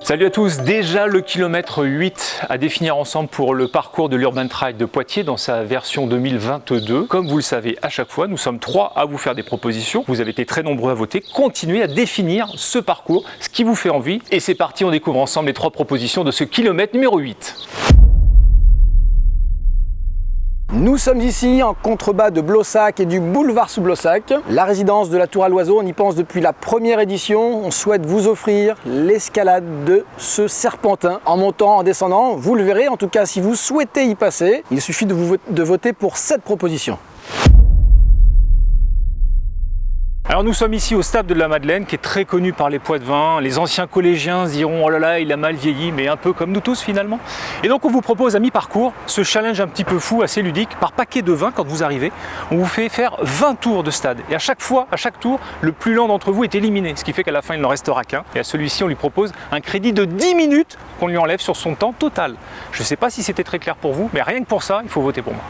Salut à tous, déjà le kilomètre 8 à définir ensemble pour le parcours de l'Urban Trail de Poitiers dans sa version 2022. Comme vous le savez, à chaque fois, nous sommes 3 à vous faire des propositions. Vous avez été très nombreux à voter. Continuez à définir ce parcours, ce qui vous fait envie. Et c'est parti, on découvre ensemble les 3 propositions de ce kilomètre numéro 8. Nous sommes ici en contrebas de Blossac et du boulevard sous Blossac, la résidence de la Tour à l'Oiseau. On y pense depuis la première édition. On souhaite vous offrir l'escalade de ce serpentin en montant, en descendant. Vous le verrez, en tout cas si vous souhaitez y passer, il suffit de voter pour cette proposition. Alors nous sommes ici au stade de la Madeleine qui est très connu par les Poitevins. Les anciens collégiens se diront oh là là il a mal vieilli, mais un peu comme nous tous finalement. Et donc on vous propose à mi-parcours ce challenge un petit peu fou, assez ludique. Par paquet de 20 quand vous arrivez, on vous fait faire 20 tours de stade. Et à chaque fois, à chaque tour, le plus lent d'entre vous est éliminé. Ce qui fait qu'à la fin il n'en restera qu'un. Et à celui-ci on lui propose un crédit de 10 minutes qu'on lui enlève sur son temps total. Je ne sais pas si c'était très clair pour vous, mais rien que pour ça, il faut voter pour moi.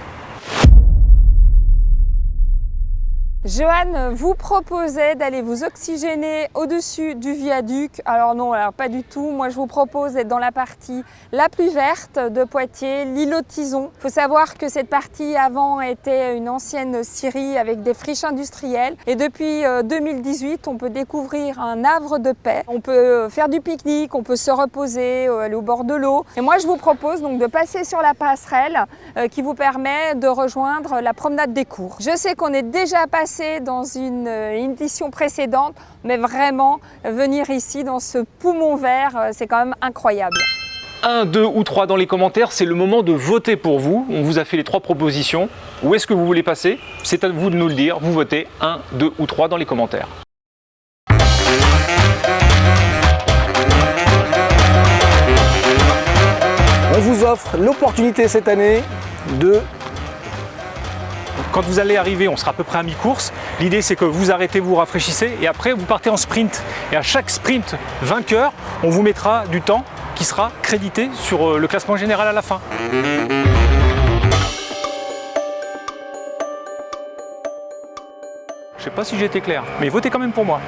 Johan vous proposait d'aller vous oxygéner au-dessus du viaduc. Alors non, alors pas du tout. Moi, je vous propose d'être dans la partie la plus verte de Poitiers, l'îlot de Tizon. Il faut savoir que cette partie avant était une ancienne scierie avec des friches industrielles. Et depuis 2018, on peut découvrir un havre de paix. On peut faire du pique-nique, on peut se reposer, aller au bord de l'eau. Et moi, je vous propose donc de passer sur la passerelle qui vous permet de rejoindre la promenade des cours. Je sais qu'on est déjà passé dans une édition précédente, mais vraiment venir ici dans ce poumon vert, c'est quand même incroyable. 1, 2 ou 3 dans les commentaires, c'est le moment de voter pour vous. On vous a fait les 3 propositions. Où est-ce que vous voulez passer? C'est à vous de nous le dire. Vous votez 1, 2 ou 3 dans les commentaires. On vous offre l'opportunité cette année de... Quand vous allez arriver, on sera à peu près à mi-course. L'idée, c'est que vous arrêtez, vous rafraîchissez et après, vous partez en sprint. Et à chaque sprint vainqueur, on vous mettra du temps qui sera crédité sur le classement général à la fin. Je ne sais pas si j'ai été clair, mais votez quand même pour moi.